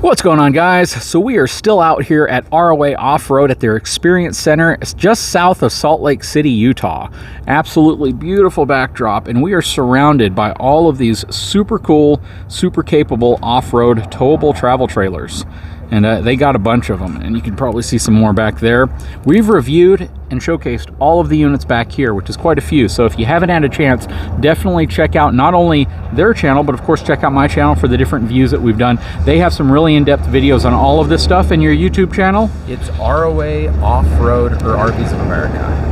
What's going on, guys? So we are still out here at ROA Off Road at their Experience Center. It's just south of Salt Lake City, Utah. Absolutely beautiful backdrop, and we are surrounded by all of these super cool, super capable off-road towable travel trailers. And they got a bunch of them, and you can probably see some more back there. We've reviewed and showcased all of the units back here, which is quite a few. So if you haven't had a chance, definitely check out not only their channel, but of course check out my channel for the different views that we've done. They have some really in-depth videos on all of this stuff in your YouTube channel. It's ROA Off Road, or RVs of America.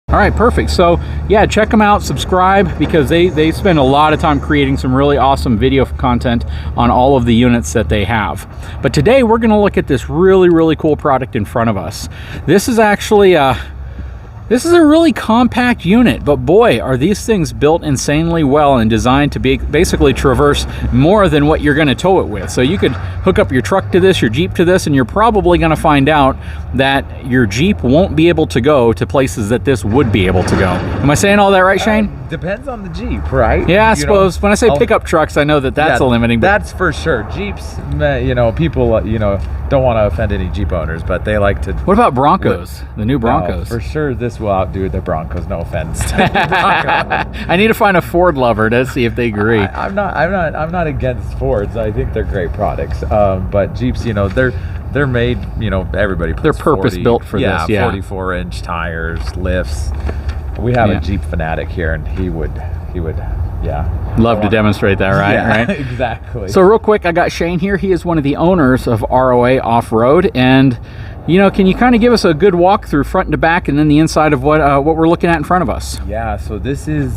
All right, perfect. So yeah, check them out, subscribe, because they spend a lot of time creating some really awesome video content on all of the units that they have. But today we're going to look at this really cool product in front of us. This is actually this is a really compact unit, but boy, are these things built insanely well and designed to be basically traverse more than what you're going to tow it with. So you could hook up your truck to this, your Jeep to this, and you're probably going to find out that your Jeep won't be able to go to places that this would be able to go. Am I saying all that right, Shane? Depends on the Jeep, right? Yeah, I suppose. When I say pickup trucks, I know that that's a limiting. That's for sure. Jeeps, people, don't want to offend any Jeep owners, but they like to. What about Broncos? The new Broncos? No, for sure, this will outdo the Broncos. No offense to the Broncos. I need to find a Ford lover to see if they agree. I'm not against Fords. I think they're great products. But Jeeps, they're made. Everybody. They're purpose built for this. Yeah, 44-inch tires, lifts. We have a Jeep fanatic here, and he would. Yeah. Love to demonstrate that, right? Yeah, right? Exactly. So real quick, I got Shane here. He is one of the owners of ROA Off Road, and can you kind of give us a good walkthrough front to back, and then the inside of what we're looking at in front of us? Yeah. So this is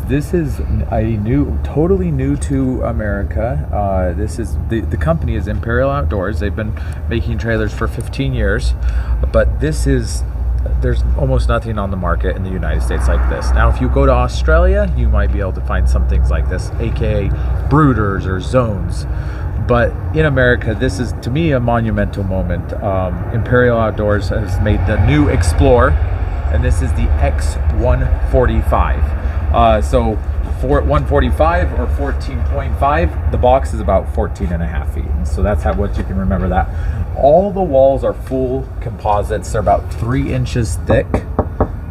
a totally new to America. This is the company is Imperial Outdoors. They've been making trailers for 15 years, but there's almost nothing on the market in the United States like this. Now, if you go to Australia, you might be able to find some things like this, aka brooders or zones. But in America, this is, to me, a monumental moment. Imperial Outdoors has made the new Xplore, and this is the X145. So for 145 or 14.5, the box is about 14 and a half feet. And so that's what you can remember that. All the walls are full composites. They're about 3 inches thick.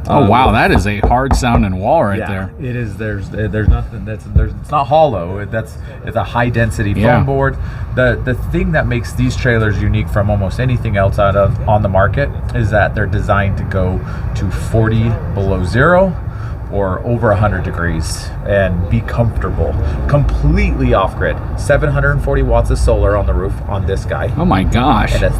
Oh wow, that is a hard sounding wall right there. It is. There's nothing it's not hollow. It's a high density foam board. The thing that makes these trailers unique from almost anything else on the market is that they're designed to go to 40 below zero or over 100 degrees and be comfortable, completely off-grid. 740 watts of solar on the roof on this guy. Oh my gosh. And up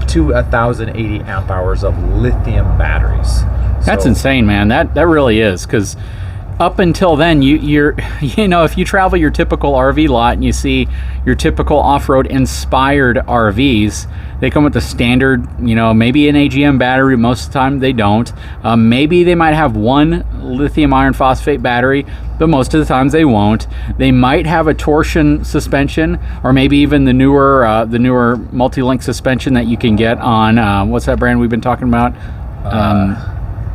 to 1,080 amp hours of lithium batteries. That's insane, man. That really is, because up until then, if you travel your typical RV lot and you see your typical off-road inspired RVs, they come with the standard, maybe an AGM battery. Most of the time they don't. Maybe they might have one lithium iron phosphate battery, but most of the times they won't. They might have a torsion suspension, or maybe even the newer multi-link suspension that you can get on what's that brand we've been talking about?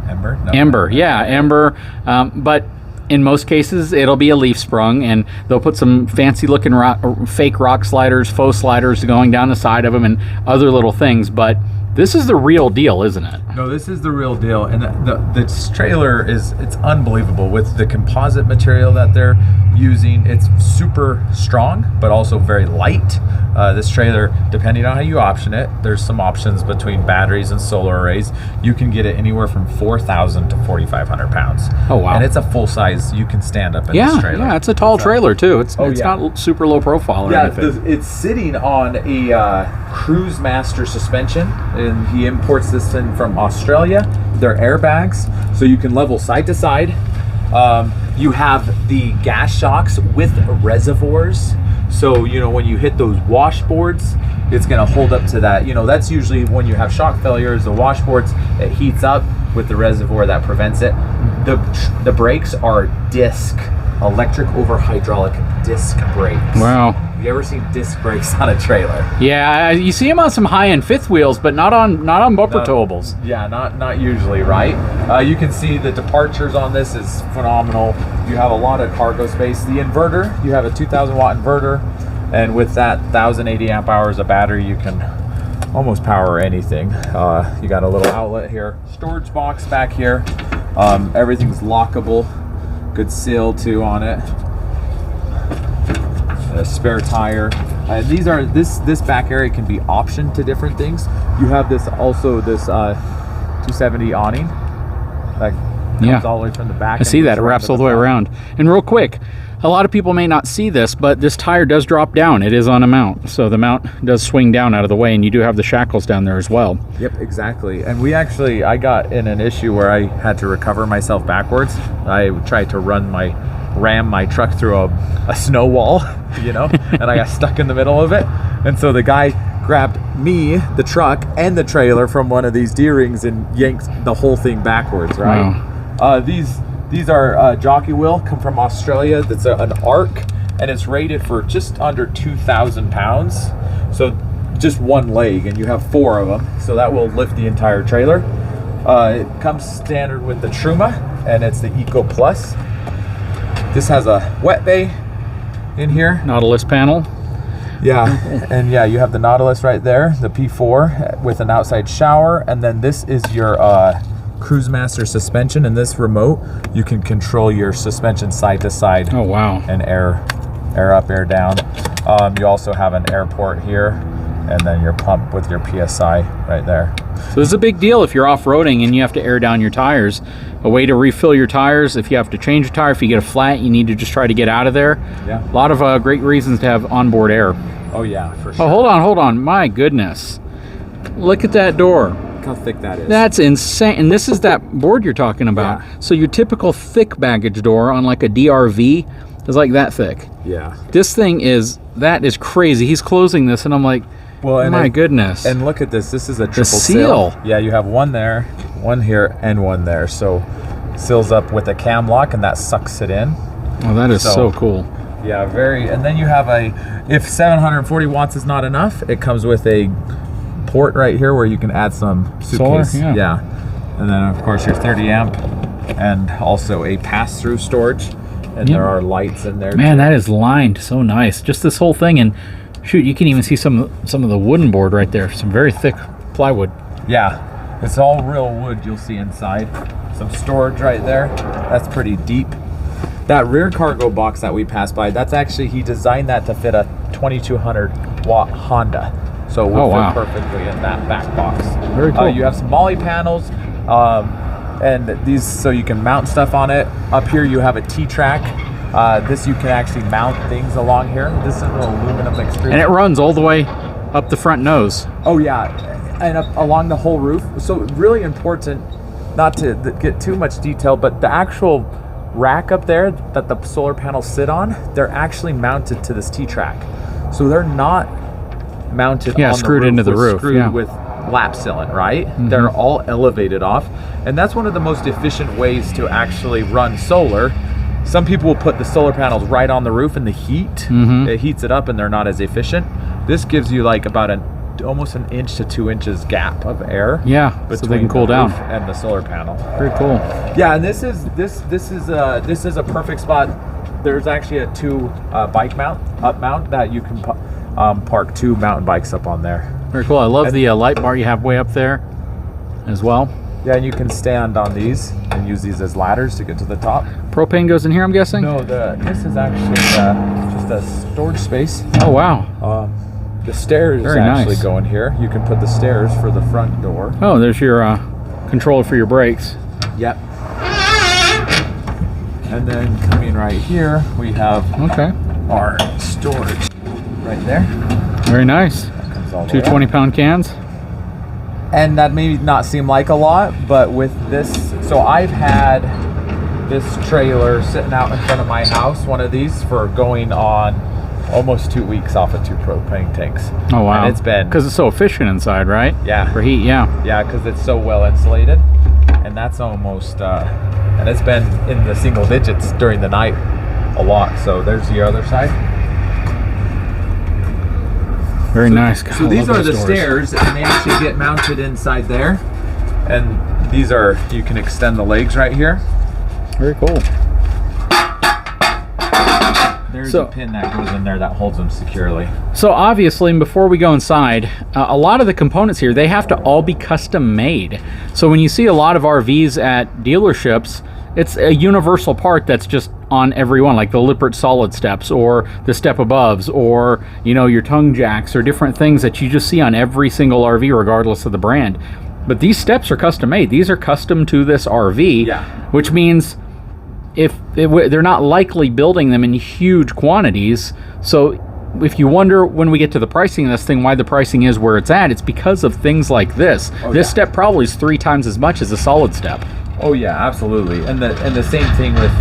Ember? No. Ember, yeah, Ember. But in most cases, it'll be a leaf sprung, and they'll put some fancy looking fake rock sliders, faux sliders going down the side of them, and other little things. But this is the real deal, isn't it? No, this is the real deal. And this trailer it's unbelievable with the composite material that they're using. It's super strong, but also very light. This trailer, depending on how you option it, there's some options between batteries and solar arrays. You can get it anywhere from 4,000 to 4,500 pounds. Oh, wow. And it's a full size, you can stand up in this trailer. Yeah, it's a tall trailer too. It's not super low profile or anything. It's sitting on a Cruise Master suspension, and he imports this in from Australia. They're airbags, so you can level side to side. You have the gas shocks with reservoirs. So, when you hit those washboards, it's going to hold up to that. That's usually when you have shock failures, the washboards, it heats up with the reservoir that prevents it. The brakes are electric over hydraulic disc brakes. Wow. Have you ever seen disc brakes on a trailer? Yeah, you see them on some high-end fifth wheels, but not on bumper towables. Yeah, not usually, right? You can see the departures on this is phenomenal. You have a lot of cargo space. The inverter, you have a 2,000 watt inverter, and with that 1,080 amp hours of battery, you can almost power anything. You got a little outlet here, storage box back here. Everything's lockable. Good seal too on it. A spare tire. This back area can be optioned to different things. You have this 270 awning that comes all the way from the back. I see that. It wraps all the way around. And real quick, a lot of people may not see this, but this tire does drop down. It is on a mount, so the mount does swing down out of the way, and you do have the shackles down there as well. Yep, exactly. And I got in an issue where I had to recover myself backwards. I tried to ram my truck through a snow wall, you know, and I got stuck in the middle of it. And so the guy grabbed me, the truck, and the trailer from one of these D-rings and yanked the whole thing backwards, right? Wow. These are jockey wheel, come from Australia. That's an ARC, and it's rated for just under 2,000 pounds. So just one leg, and you have 4 of them. So that will lift the entire trailer. It comes standard with the Truma, and it's the Eco Plus. This has a wet bay in here. Nautilus panel. Yeah, and yeah, you have the Nautilus right there, the P4 with an outside shower, and then this is your Cruise Master suspension. In this remote, you can control your suspension side to side. Oh wow! And air up, air down. You also have an air port here, and then your pump with your PSI right there. So this is a big deal if you're off-roading and you have to air down your tires. A way to refill your tires if you have to change a tire. If you get a flat, you need to just try to get out of there. Yeah. A lot of great reasons to have onboard air. Oh yeah, for sure. Oh, hold on. My goodness. Look at that door. Look how thick that is. That's insane. And this is that board you're talking about. Yeah. So your typical thick baggage door on like a DRV is like that thick. Yeah. This thing that is crazy. He's closing this and I'm like, well, my goodness. And look at this. This is a triple seal. Yeah, you have one there, one here, and one there. So seals up with a cam lock, and that sucks it in. Oh, that is so cool. Yeah, and then you have if 740 watts is not enough, it comes with a port right here where you can add some suitcase. Solar, yeah. And then of course your 30 amp and also a pass-through storage. And there are lights in there. Man, that is lined so nice. Just this whole thing, and shoot, you can even see some of the wooden board right there. Some very thick plywood. Yeah, it's all real wood you'll see inside. Some storage right there. That's pretty deep. That rear cargo box that we passed by, that's actually, he designed that to fit a 2200 watt Honda. So it will fit perfectly in that back box. Very cool. You have some molly panels, and these, so you can mount stuff on it. Up here you have a T-track. This you can actually mount things along here. This is an aluminum extrusion. And it runs all the way up the front nose. Oh yeah, and up along the whole roof. So really important, not to get too much detail, but the actual rack up there that the solar panels sit on, they're actually mounted to this T-track. So they're not mounted on screwed the roof into the roof. Screwed with lap sealant, right? Mm-hmm. They're all elevated off. And that's one of the most efficient ways to actually run solar. Some people will put the solar panels right on the roof, and the heat, it heats it up and they're not as efficient. This gives you like about almost an inch to 2 inches gap of air. Yeah, so they can cool down. And the solar panel. Very cool. Yeah, and this is a perfect spot. There's actually a bike mount that you can park 2 mountain bikes up on there. Very cool. I love the light bar you have way up there as well. Yeah, and you can stand on these and use these as ladders to get to the top. Propane goes in here, I'm guessing? No, this is actually just a storage space. Oh, wow. The stairs actually go in here. You can put the stairs for the front door. Oh, there's your controller for your brakes. Yep. And then coming right here, we have our storage right there. Very nice. 2 20-pound cans. And that may not seem like a lot, but with this, so I've had this trailer sitting out in front of my house, one of these, for going on almost 2 weeks off of 2 propane tanks. Oh wow. And it's been, because it's so efficient inside, right? Yeah. For heat, yeah. Yeah, because it's so well insulated. And that's almost, and it's been in the single digits during the night a lot. So there's the other side. Very nice. God, so these I love are the those doors. stairs, and they actually get mounted inside there. And these are, you can extend the legs right here. Very cool. There's a pin that goes in there that holds them securely. So obviously, before we go inside, a lot of the components here, they have to all be custom made. So when you see a lot of RVs at dealerships, it's a universal part that's just on every one, like the Lippert solid steps or the step aboves, or you know, your tongue jacks, or different things that you just see on every single RV regardless of the brand. But these steps are custom made. These are custom to this RV, which means they're not likely building them in huge quantities. So if you wonder when we get to the pricing of this thing why the pricing is where it's at, it's because of things like this. This step probably is 3 times as much as a solid step. Oh yeah, absolutely. And the same thing with,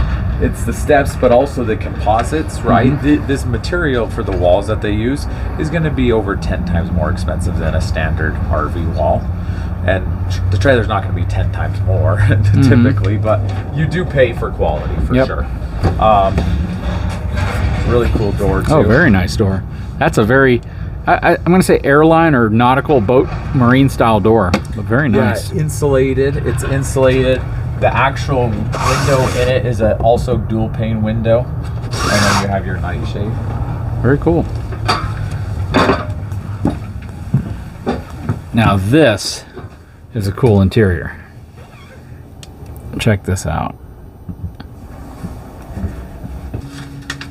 it's the steps, but also the composites, right? This material for the walls that they use is going to be over 10 times more expensive than a standard RV wall. And the trailer's not going to be 10 times more typically, but you do pay for quality for sure. Really cool door too. Oh, very nice door. That's a very, I'm going to say airline or nautical boat marine style door, but very nice. Yeah, insulated. It's insulated. The actual window in it is also dual pane window, and then you have your nightshade. Very cool. Now this is a cool interior. Check this out.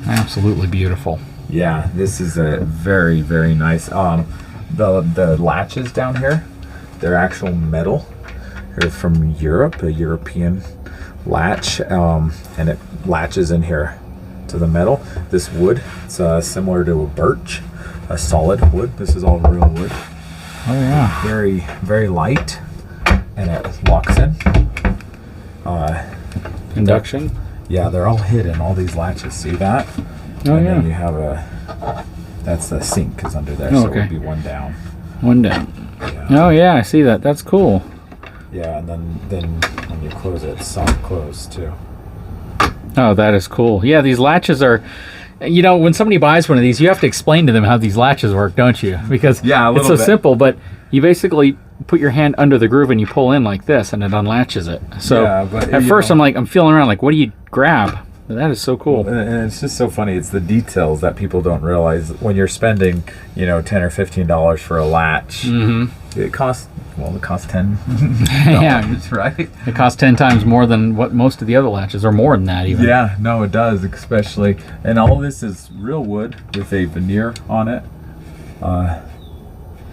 Absolutely beautiful. Yeah, this is a very, very nice. The latches down here, they're actual metal. They're from Europe, a European latch, and it latches in here to the metal. This wood, it's similar to a birch, a solid wood. This is all real wood. Oh yeah. Very, very light, and it locks in. Induction. Yeah, they're all hidden, all these latches. See that? Oh and yeah. then you have that's the sink is under there, so it would be one down. One down. Yeah. Oh yeah, I see that. That's cool. Yeah, and then when you close it, it's soft close too. Oh, that is cool. Yeah, these latches are, you know, when somebody buys one of these, you have to explain to them how these latches work, don't you? Because it's so simple, but you basically put your hand under the groove and you pull in like this and it unlatches it. So at first I'm feeling around like, what do you grab? That is so cool. And it's just so funny. It's the details that people don't realize when you're spending, you know, $10 or $15 for a latch. It costs 10 yeah, right? It costs 10 times more than what most of the other latches, or more than that even. Yeah, no, it does, especially. And all this is real wood with a veneer on it.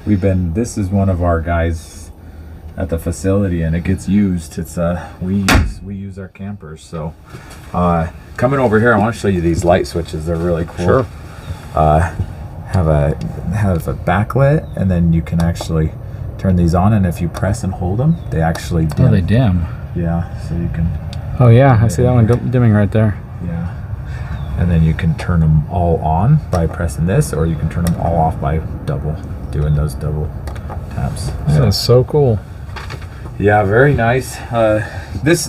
This is one of our guys at the facility, and it gets used. It's we use our campers. So coming over here, I want to show you these light switches. They're really cool. Sure. Have a backlit, and then you can actually turn these on, and if you press and hold them, they actually dim. Oh, they dim. Yeah, so you can. Oh yeah, I see that one dimming right there. Yeah, and then you can turn them all on by pressing this, or you can turn them all off by doing those double taps. That is so cool. Yeah, very nice. This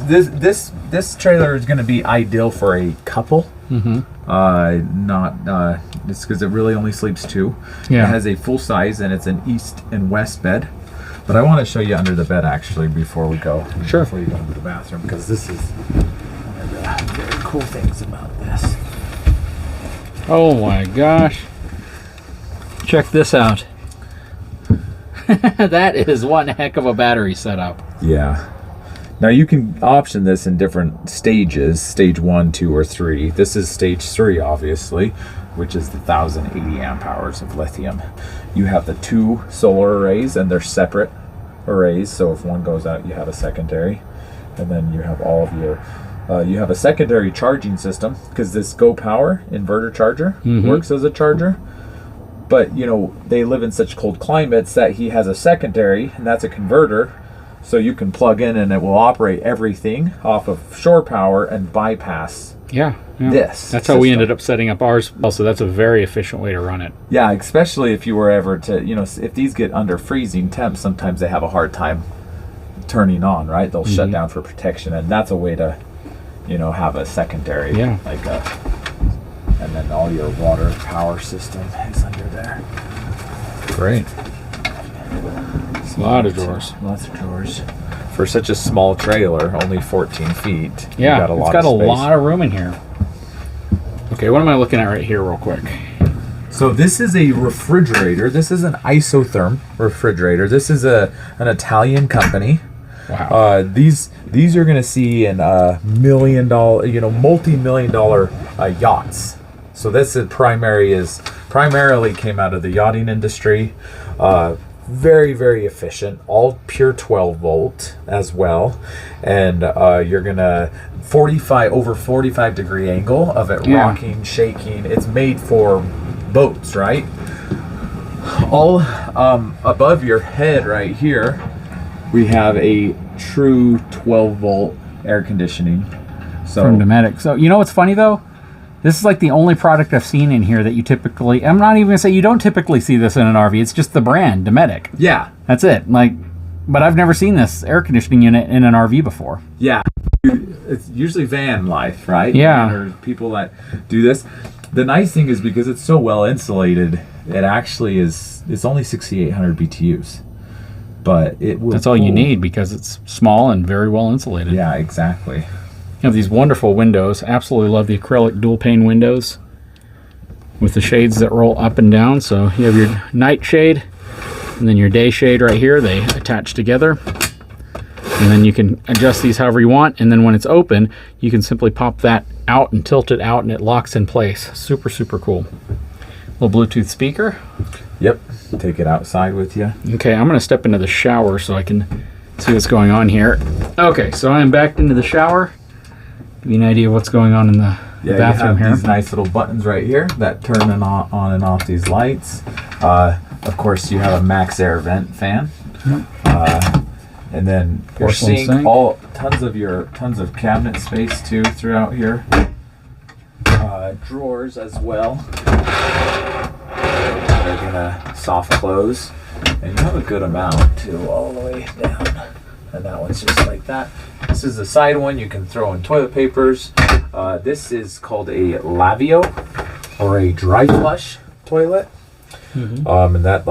trailer is going to be ideal for a couple. It's because it really only sleeps 2. Yeah. It has a full size, and it's an east and west bed. But I want to show you under the bed actually before we go. Sure. Before you go into the bathroom, because this is one of the very cool things about this. Oh my gosh. Check this out. That is one heck of a battery setup. Yeah. Now you can option this in different stages, stage 1, 2, or 3. This is stage 3, obviously, which is the 1080 amp hours of lithium. You have the 2 solar arrays, and they're separate arrays, so if one goes out, you have a secondary. And then you have all of your, you have a secondary charging system, because this Go Power inverter charger works as a charger. But, you know, they live in such cold climates that he has a secondary, and that's a converter. So you can plug in and it will operate everything off of shore power and bypass this. That's how we ended up setting up ours. Also, that's a very efficient way to run it. Yeah, especially if you were ever to, you know, if these get under freezing temps, sometimes they have a hard time turning on, right? They'll shut down for protection, and that's a way to, you know, have a secondary. Yeah. Like a, and then all your water power system is under there. great. A lot of drawers. Lots of drawers. For such a small trailer, only 14 feet. Yeah, got a it's got a lot of room in here. Okay, what am I looking at right here real quick? So this is a refrigerator. This is an isotherm refrigerator. This is an Italian company. Wow. These are going to see in $1 million, multi-million-dollar yachts. So this is primarily came out of the yachting industry. Very, very efficient. All pure 12 volt as well, and you're gonna over 45 degree angle of it, rocking, shaking. It's made for boats, right? All above your head right here, we have a true 12 volt air conditioning. So from Dometic. So you know what's funny though? This is like the only product I've seen in here that you typically, I'm not even gonna say you don't typically see this in an RV. It's just the brand, Dometic. yeah, That's it. But I've never seen this air conditioning unit in an RV before. yeah. It's usually van life, right? Yeah. Or people that do this. The nice thing is because it's so well insulated, it actually is. It's only 6,800 BTUs, but it will. That's all you need because it's small and very well insulated. Yeah, exactly. You have these wonderful windows. Absolutely love the acrylic dual pane windows with the shades that roll up and down. So you have your night shade and then your day shade right here. They attach together. And then you can adjust these however you want. And then when it's open, you can simply pop that out and tilt it out and it locks in place. Super, super cool. Little Bluetooth speaker. Yep. Take it outside with you. Okay, I'm going to step into the shower so I can see what's going on here. Okay, so I am backed into the shower. Give you an idea of what's going on in the bathroom you have here. these nice little buttons right here that turn on and off these lights. Of course, you have a max air vent fan. And then your Porcelain sink, sink. tons of cabinet space too throughout here. Drawers as well. They're gonna soft close, and you have a good amount too, all the way down. And that one's just like that. This is the side one. You can throw in toilet papers. This is called a Lavio or a dry flush toilet. Mm-hmm. And that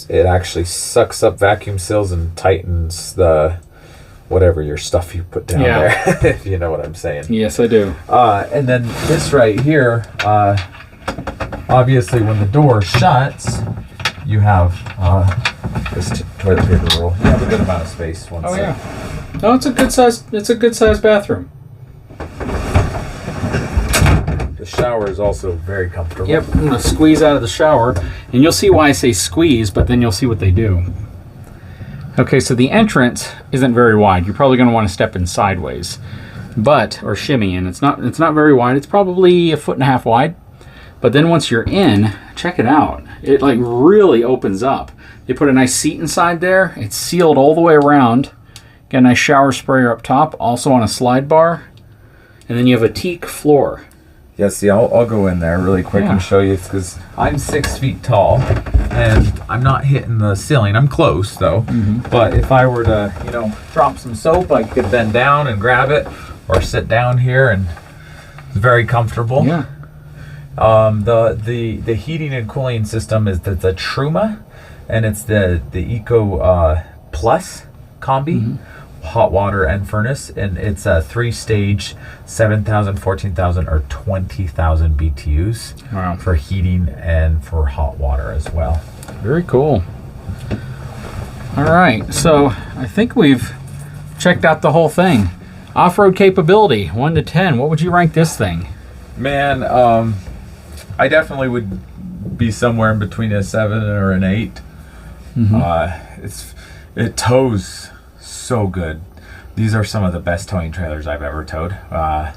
it actually sucks up vacuum seals and tightens the whatever your stuff you put down there, if you know what I'm saying. Yes, I do. And then this right here, obviously when the door shuts, you have this toilet paper roll. You have a good amount of space. No, it's a good size. It's a good size bathroom. The shower is also very comfortable. Yep, I'm gonna squeeze out of the shower, and you'll see why I say squeeze, but then you'll see what they do. Okay, so the entrance isn't very wide. You're probably gonna want to step in sideways, or shimmy in. It's not very wide. It's probably 1.5 feet wide. But then once you're in, check it out. It really opens up. They put a nice seat inside there. It's sealed all the way around. Got a nice shower sprayer up top, also on a slide bar. And then you have a teak floor. Yeah, see, I'll go in there really quick and show you, because I'm 6 feet tall and I'm not hitting the ceiling. I'm close though. But if I were to, drop some soap, I could bend down and grab it, or sit down here, and it's very comfortable. Yeah. The heating and cooling system is the Truma, and it's the Eco Plus Combi. Hot water and furnace, and it's a 3-stage 7,000, 14,000, or 20,000 BTUs. Wow. For heating and for hot water as well. Very cool. All right, so I think we've checked out the whole thing. Off-road capability, 1 to 10. What would you rank this thing? Man, I definitely would be somewhere in between a 7 or an 8. It tows so good. These are some of the best towing trailers I've ever towed. I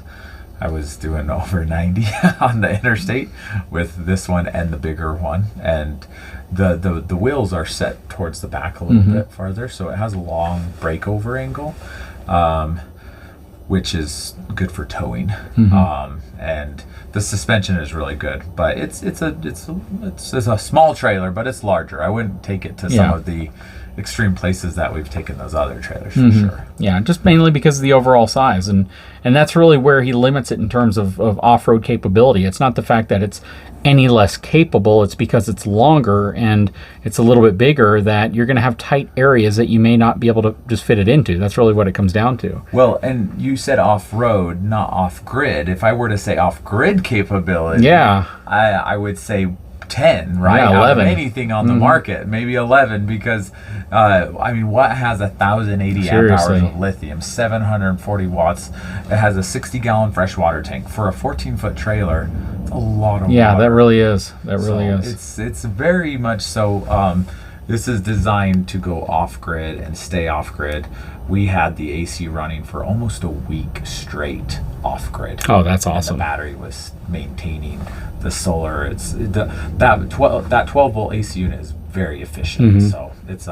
was doing over 90 on the interstate with this one and the bigger one, and the wheels are set towards the back a little bit farther, so it has a long breakover angle, which is good for towing. And the suspension is really good, but it's a small trailer, but it's larger. I wouldn't take it to some of the extreme places that we've taken those other trailers for sure. Yeah, just mainly because of the overall size, and that's really where he limits it in terms of off-road capability. It's not the fact that it's any less capable, it's because it's longer and it's a little bit bigger that you're going to have tight areas that you may not be able to just fit it into. That's really what it comes down to. Well, and you said off-road, not off-grid. If I were to say off-grid capability, yeah, I would say 10, right? Yeah, 11. Anything on the market, maybe 11, because I mean, what has 1,080 amp hours of lithium, 740 watts? It has a 60-gallon freshwater tank for a 14-foot trailer. It's a lot of yeah, water. that really is. That really is. It's very much so. This is designed to go off-grid and stay off-grid. We had the AC running for almost a week straight off-grid. Oh, that's awesome. And the battery was maintaining the solar. It's that 12 volt AC unit is very efficient. So it's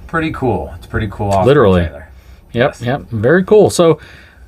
pretty cool. It's pretty cool off-grid Literally. trailer. Yep, yep, very cool. So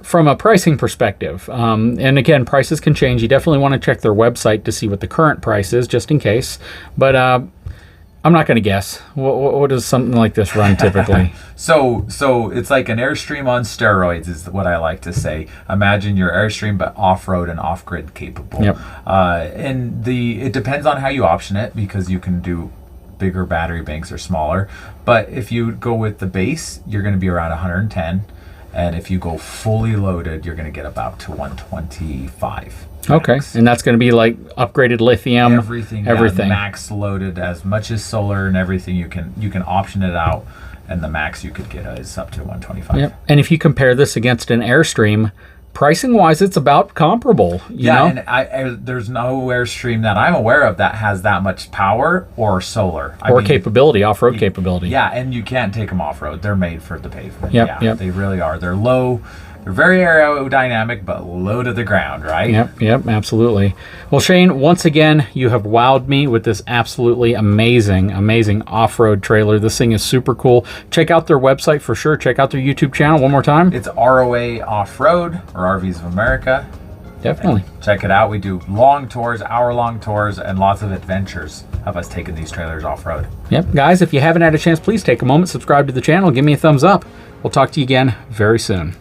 from a pricing perspective, and again, prices can change. You definitely want to check their website to see what the current price is, just in case. But I'm not going to guess. What does something like this run typically? So it's like an Airstream on steroids is what I like to say. Imagine your Airstream but off-road and off-grid capable. Yep. And it depends on how you option it, because you can do bigger battery banks or smaller. But if you go with the base, you're going to be around 110. And if you go fully loaded, you're going to get about to 125. Okay, and that's going to be like upgraded lithium, everything. Max loaded, as much as solar and everything. You can option it out, and the max you could get is up to 125. Yep. And if you compare this against an Airstream, pricing wise, it's about comparable. You know? And there's no Airstream that I'm aware of that has that much power or solar or capability, off-road capability. Yeah, and you can't take them off-road. They're made for the pavement. Yep. They really are. They're low. They're very aerodynamic, but low to the ground, right? Yep, absolutely. Well, Shane, once again, you have wowed me with this absolutely amazing off-road trailer. This thing is super cool. Check out their website for sure. Check out their YouTube channel one more time. It's ROA Off Road, or RVs of America. Definitely. And check it out. We do long tours, hour-long tours, and lots of adventures of us taking these trailers off-road. Yep, guys, if you haven't had a chance, please take a moment, subscribe to the channel, give me a thumbs up. We'll talk to you again very soon.